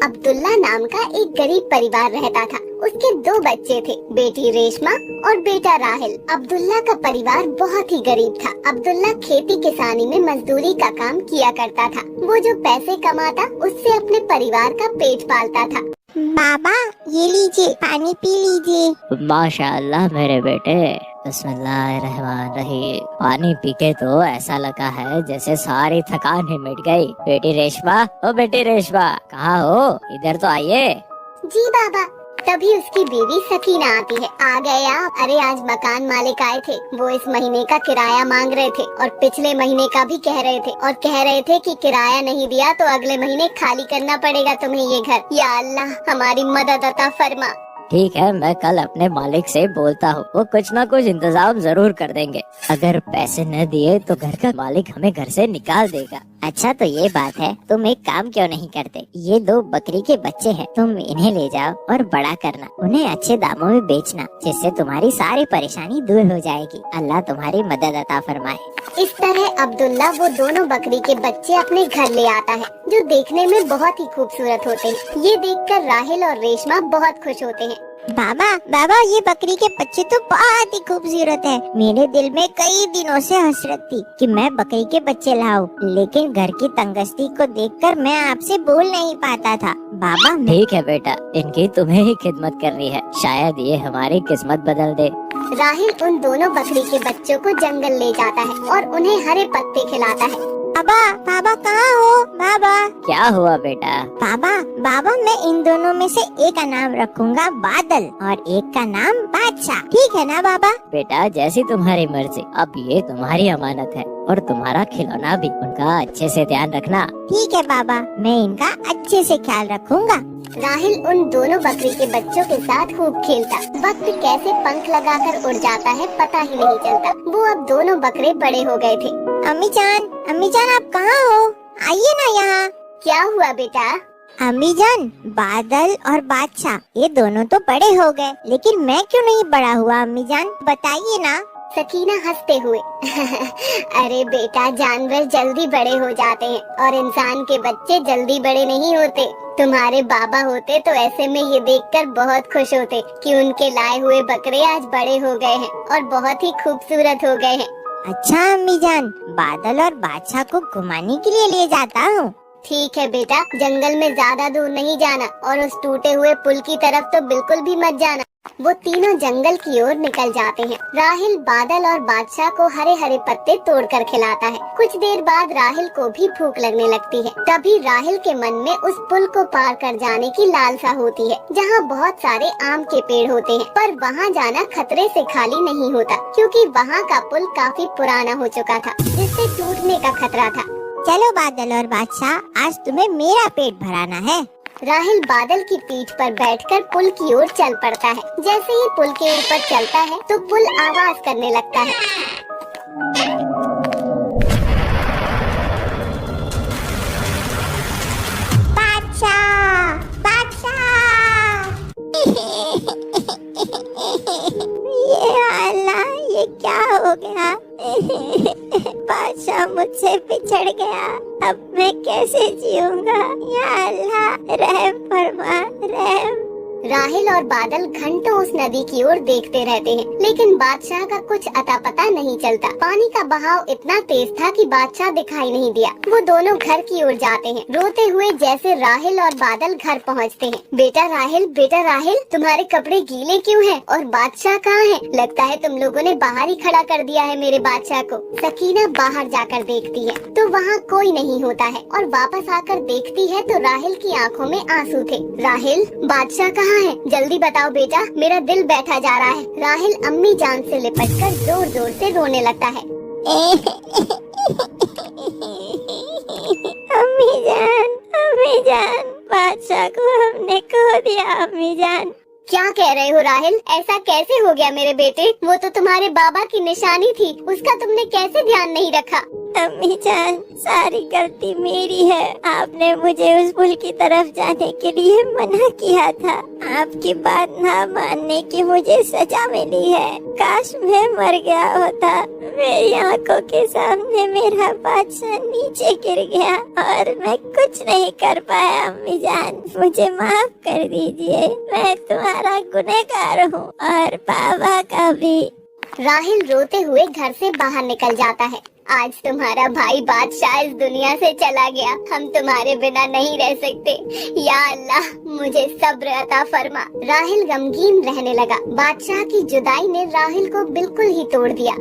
अब्दुल्ला नाम का एक गरीब परिवार रहता था। उसके 2 बच्चे थे, बेटी रेशमा और बेटा राहिल। अब्दुल्ला का परिवार बहुत ही गरीब था। अब्दुल्ला खेती किसानी में मजदूरी का काम किया करता था। वो जो पैसे कमाता उससे अपने परिवार का पेट पालता था। बाबा ये लीजिए, पानी पी लीजिए। माशाअल्लाह मेरे बेटे, बिस्मिल्लाहिर्रहमानिर्रहीम। पानी पी के तो ऐसा लगा है जैसे सारी थकान ही मिट गई। बेटी रेशमा, ओ बेटी रेशमा, कहाँ हो? इधर तो आइए। जी बाबा। तभी उसकी बीवी सकीना आती है। आ गए आप? अरे आज मकान मालिक आए थे, वो इस महीने का किराया मांग रहे थे और पिछले महीने का भी कह रहे थे, और कह रहे थे कि किराया नहीं दिया तो अगले महीने खाली करना पड़ेगा तुम्हें ये घर। या अल्लाह हमारी मदद अता फरमा। ठीक है, मैं कल अपने मालिक से बोलता हूँ, वो कुछ ना कुछ इंतजाम जरूर कर देंगे। अगर पैसे न दिए तो घर का मालिक हमें घर से निकाल देगा। अच्छा तो ये बात है, तुम एक काम क्यों नहीं करते? ये 2 बकरी के बच्चे हैं, तुम इन्हें ले जाओ और बड़ा करना, उन्हें अच्छे दामों में बेचना, जिससे तुम्हारी सारी परेशानी दूर हो जाएगी। अल्लाह तुम्हारी मदद अता फरमाए। इस तरह अब्दुल्ला वो दोनों बकरी के बच्चे अपने घर ले आता है, जो देखने में बहुत ही खूबसूरत होते हैं। ये देखकर राहिल और रेशमा बहुत खुश होते हैं। बाबा बाबा ये बकरी के बच्चे तो बहुत ही खूबसूरत है। मेरे दिल में कई दिनों से हसरत थी कि मैं बकरी के बच्चे लाऊं, लेकिन घर की तंगस्ती को देखकर मैं आपसे बोल नहीं पाता था। बाबा ठीक है बेटा, इनकी तुम्हें ही खिदमत करनी है, शायद ये हमारी किस्मत बदल दे। राहिल उन दोनों बकरी के बच्चों को जंगल ले जाता है और उन्हें हरे पत्ते खिलाता है। बाबा बाबा कहाँ हो? बाबा क्या हुआ बेटा? बाबा बाबा मैं इन दोनों में से एक का नाम रखूंगा बादल और एक का नाम बादशाह, ठीक है ना बाबा? बेटा जैसी तुम्हारी मर्जी, अब ये तुम्हारी अमानत है और तुम्हारा खिलौना भी, उनका अच्छे से ध्यान रखना। ठीक है बाबा, मैं इनका अच्छे से ख्याल रखूंगा। राहिल उन दोनों बकरी के बच्चों के साथ खूब खेलता। वक्त कैसे पंख लगाकर उड़ जाता है पता ही नहीं चलता। वो अब दोनों बकरे बड़े हो गए थे। अम्मी जान आप कहाँ हो? आइए ना यहाँ। क्या हुआ बेटा? अम्मी जान, बादल और बादशाह ये दोनों तो बड़े हो गए, लेकिन मैं क्यों नहीं बड़ा हुआ? अम्मी जान बताइए ना। सकीना हंसते हुए अरे बेटा, जानवर जल्दी बड़े हो जाते हैं और इंसान के बच्चे जल्दी बड़े नहीं होते। तुम्हारे बाबा होते तो ऐसे में ये देखकर बहुत खुश होते कि उनके लाए हुए बकरे आज बड़े हो गए हैं और बहुत ही खूबसूरत हो गए हैं। अच्छा अम्मी जान, बादल और बादशाह को घुमाने के लिए ले जाता हूँ। ठीक है बेटा, जंगल में ज्यादा दूर नहीं जाना और उस टूटे हुए पुल की तरफ तो बिल्कुल भी मत जाना। वो तीनों जंगल की ओर निकल जाते हैं। राहिल बादल और बादशाह को हरे हरे पत्ते तोड़कर खिलाता है। कुछ देर बाद राहिल को भी भूख लगने लगती है। तभी राहिल के मन में उस पुल को पार कर जाने की लालसा होती है, जहाँ बहुत सारे आम के पेड़ होते हैं, पर वहाँ जाना खतरे से खाली नहीं होता, क्योंकि वहाँ का पुल काफी पुराना हो चुका था, जिससे टूटने का खतरा था। चलो बादल और बादशाह, आज तुम्हें मेरा पेट भराना है। राहिल बादल की पीठ पर बैठकर पुल की ओर चल पड़ता है। जैसे ही पुल के ऊपर चलता है तो पुल आवाज करने लगता है। बादशाह बादशाह ये अल्लाह, ये क्या हो गया? बादशाह मुझसे बिछड़ गया, अब मैं कैसे जीऊंगा? या अल्लाह रहम फरमा, रहम। राहिल और बादल घंटों उस नदी की ओर देखते रहते हैं, लेकिन बादशाह का कुछ अता पता नहीं चलता। पानी का बहाव इतना तेज था कि बादशाह दिखाई नहीं दिया। वो दोनों घर की ओर जाते हैं, रोते हुए जैसे राहिल और बादल घर पहुंचते हैं। बेटा राहिल, तुम्हारे कपड़े गीले क्यों हैं? और बादशाह कहाँ है? लगता है तुम लोगों ने बाहर ही खड़ा कर दिया है मेरे बादशाह को। सकीना बाहर जाकर देखती है तो वहाँ कोई नहीं होता है, और वापस आकर देखती है तो राहिल की आँखों में आंसू थे। राहिल, बादशाह कहाँ है? जल्दी बताओ बेटा, मेरा दिल बैठा जा रहा है। राहिल अम्मी जान से लिपटकर जोर जोर से रोने लगता है। अम्मी जान, बादशाह को हमने खो दिया। अम्मी जान, क्या कह रहे हो राहिल? ऐसा कैसे हो गया मेरे बेटे? वो तो तुम्हारे बाबा की निशानी थी, उसका तुमने कैसे ध्यान नहीं रखा? अम्मी जान, सारी गलती मेरी है। आपने मुझे उस पुल की तरफ जाने के लिए मना किया था। आपकी बात ना मानने की मुझे सजा मिली है। काश मैं मर गया होता। मेरी आंखों के सामने मेरा बादशाह नीचे गिर गया और मैं कुछ नहीं कर पाया। अम्मी जान, मुझे माफ कर दीजिए। मैं तुम्हारा गुनहगार हूँ और बाबा का भी। राहिल रोते हुए घर से बाहर निकल जाता है। आज तुम्हारा भाई बादशाह इस दुनिया से चला गया, हम तुम्हारे बिना नहीं रह सकते। या अल्लाह, मुझे सब्र अता फरमा। राहिल गमगीन रहने लगा। बादशाह की जुदाई ने राहिल को बिल्कुल ही तोड़ दिया।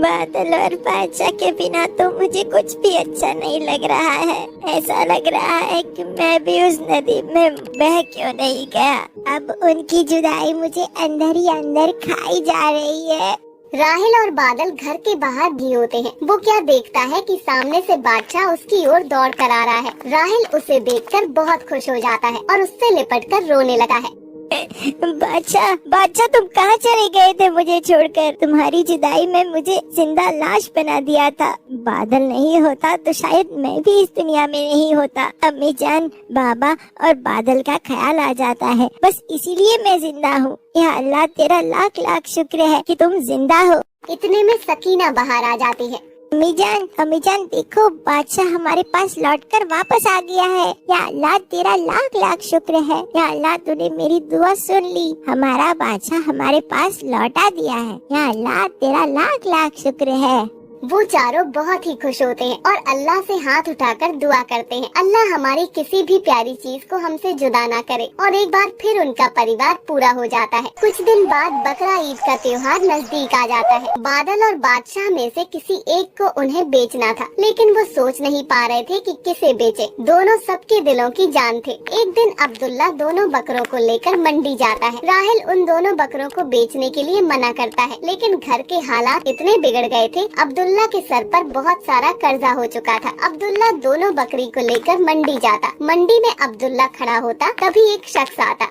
बादल और बादशाह के बिना तो मुझे कुछ भी अच्छा नहीं लग रहा है। ऐसा लग रहा है कि मैं भी उस नदी में बह क्यों नहीं गया। अब उनकी जुदाई मुझे अंदर ही अंदर खाई जा रही है। राहिल और बादल घर के बाहर भी होते हैं। वो क्या देखता है कि सामने से बादशाह उसकी ओर दौड़ कर आ रहा है। राहिल उसे देखकर बहुत खुश हो जाता है और उससे लिपटकर रोने लगा है। बादशाह, बादशाह, तुम कहाँ चले गए थे मुझे छोड़कर? तुम्हारी जुदाई में मुझे जिंदा लाश बना दिया था। बादल नहीं होता तो शायद मैं भी इस दुनिया में नहीं होता। अम्मी जान, बाबा और बादल का ख्याल आ जाता है, बस इसीलिए मैं जिंदा हूँ। या अल्लाह, तेरा लाख लाख शुक्र है कि तुम जिंदा हो। इतने में सकीना बाहर आ जाती है। अम्मी जान, देखो, बादशाह हमारे पास लौटकर वापस आ गया है। या अल्लाह, तेरा लाख लाख शुक्र है। या अल्लाह, तूने मेरी दुआ सुन ली। हमारा बादशाह हमारे पास लौटा दिया है। या अल्लाह, तेरा लाख लाख शुक्र है। वो चारों बहुत ही खुश होते हैं और अल्लाह से हाथ उठाकर दुआ करते हैं, अल्लाह हमारी किसी भी प्यारी चीज को हमसे जुदा ना करे। और एक बार फिर उनका परिवार पूरा हो जाता है। कुछ दिन बाद बकरा ईद का त्योहार नजदीक आ जाता है। बादल और बादशाह में से किसी एक को उन्हें बेचना था, लेकिन वो सोच नहीं पा रहे थे कि किसे बेचे। दोनों सबके दिलों की जान थे। एक दिन अब्दुल्ला दोनों बकरों को लेकर मंडी जाता है। राहिल उन दोनों बकरों को बेचने के लिए मना करता है, लेकिन घर के हालात इतने बिगड़ गए थे, अब्दुल्ला के सर पर बहुत सारा कर्जा हो चुका था। अब्दुल्ला दोनों बकरी को लेकर मंडी जाता। मंडी में अब्दुल्ला खड़ा होता, तभी एक शख्स आता।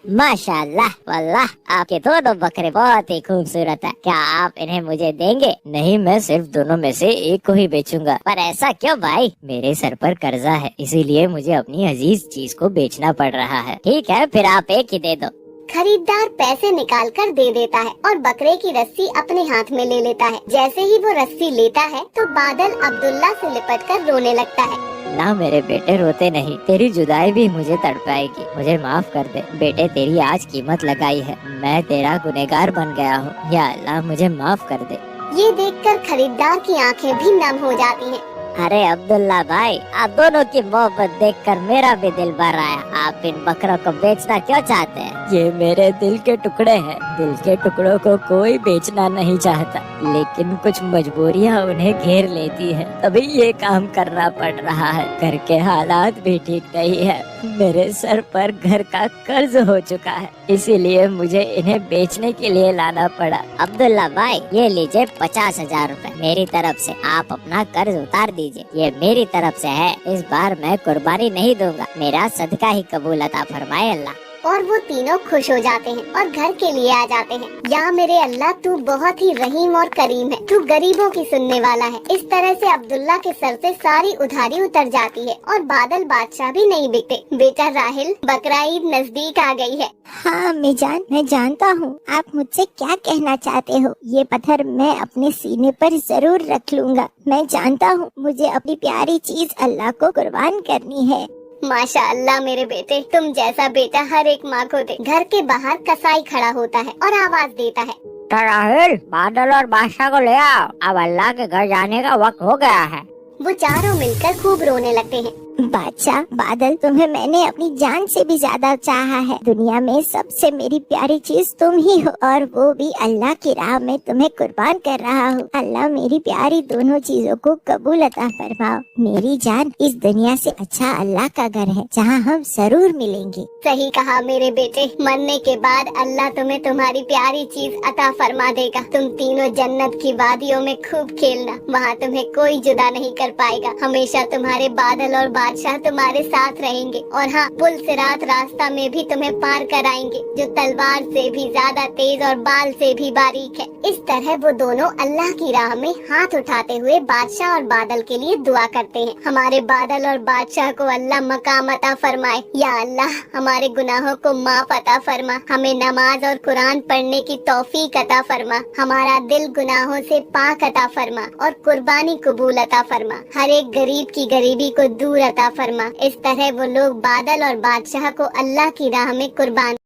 माशाल्लाह, वल्लाह, आपके दोनों बकरे बहुत ही खूबसूरत है। क्या आप इन्हें मुझे देंगे? नहीं, मैं सिर्फ दोनों में से एक को ही बेचूंगा। पर ऐसा क्यों भाई? मेरे सर पर कर्जा है, इसीलिए मुझे अपनी अजीज चीज को बेचना पड़ रहा है। ठीक है, फिर आप एक ही दे दो। खरीदार पैसे निकाल कर दे देता है और बकरे की रस्सी अपने हाथ में ले लेता है। जैसे ही वो रस्सी लेता है तो बादल अब्दुल्ला से लिपटकर रोने लगता है। ना मेरे बेटे, रोते नहीं, तेरी जुदाई भी मुझे तड़पाएगी। मुझे माफ कर दे बेटे, तेरी आज कीमत लगाई है। मैं तेरा गुनहगार बन गया हूँ। या अल्लाह, मुझे माफ कर दे। ये देखकर खरीदार की आंखें भी नम हो जाती हैं। अरे अब्दुल्ला भाई, आप दोनों की मोहब्बत देखकर मेरा भी दिल भर आया। आप इन बकरों को बेचना क्यों चाहते हैं? ये मेरे दिल के टुकड़े हैं। दिल के टुकड़ों को कोई बेचना नहीं चाहता, लेकिन कुछ मजबूरियाँ उन्हें घेर लेती हैं, तभी ये काम करना पड़ रहा है। घर के हालात भी ठीक नहीं है। मेरे सर पर घर का कर्ज हो चुका है, इसीलिए मुझे इन्हें बेचने के लिए लाना पड़ा। अब्दुल्ला भाई, ये लीजिए 50,000 रुपए मेरी तरफ से। आप अपना कर्ज उतार दीजिए। ये मेरी तरफ से है। इस बार मैं कुर्बानी नहीं दूंगा। मेरा सदका ही कबूल अता फरमाए अल्लाह। और वो तीनों खुश हो जाते हैं और घर के लिए आ जाते हैं। या मेरे अल्लाह, तू बहुत ही रहीम और करीम है। तू गरीबों की सुनने वाला है। इस तरह से अब्दुल्ला के सर से सारी उधारी उतर जाती है और बादल बादशाह भी नहीं बिकते। बेटा राहिल, बकरा ईद नजदीक आ गई है। हाँ अम्मी जान, मैं जानता हूँ आप मुझसे क्या कहना चाहते हो। ये पत्थर मैं अपने सीने पर जरूर रख लूँगा। मैं जानता हूँ मुझे अपनी प्यारी चीज अल्लाह को कुर्बान करनी है। माशाअल्लाह मेरे बेटे, तुम जैसा बेटा हर एक माँ को दे। घर के बाहर कसाई खड़ा होता है और आवाज देता है, राहिल, बादल और बादशाह को ले आओ। अब अल्लाह के घर जाने का वक्त हो गया है। वो चारों मिलकर खूब रोने लगते हैं। बादशाह, बादल, तुम्हें मैंने अपनी जान से भी ज्यादा चाहा है। दुनिया में सबसे मेरी प्यारी चीज तुम ही हो और वो भी अल्लाह की राह में तुम्हें कुर्बान कर रहा हूँ। अल्लाह मेरी प्यारी दोनों चीजों को कबूल अता फरमाओ। मेरी जान, इस दुनिया से अच्छा अल्लाह का घर है जहाँ हम जरूर मिलेंगे। सही कहा मेरे बेटे, मरने के बाद अल्लाह तुम्हें तुम्हारी प्यारी चीज अता फरमा देगा। तुम तीनों जन्नत की वादियों में खूब खेलना, वहाँ तुम्हें कोई जुदा नहीं कर पाएगा। हमेशा तुम्हारे बादल और बादशाह तुम्हारे साथ रहेंगे और हाँ, पुल सिरात रास्ता में भी तुम्हें पार कराएंगे, जो तलवार से भी ज्यादा तेज और बाल से भी बारीक है। इस तरह वो दोनों अल्लाह की राह में हाथ उठाते हुए बादशाह और बादल के लिए दुआ करते हैं। हमारे बादल और बादशाह को अल्लाह मकाम अता फरमाए। या अल्लाह, हमारे गुनाहों को माफ अता फरमा, हमें नमाज और कुरान पढ़ने की तौफीक अता फरमा, हमारा दिल गुनाहों से पाक अता फरमा और कुर्बानी कबूल अता फरमा, हर एक गरीब की गरीबी को दूर अता फरमा। इस तरह वो लोग बादल और बादशाह को अल्लाह की राह में कुर्बान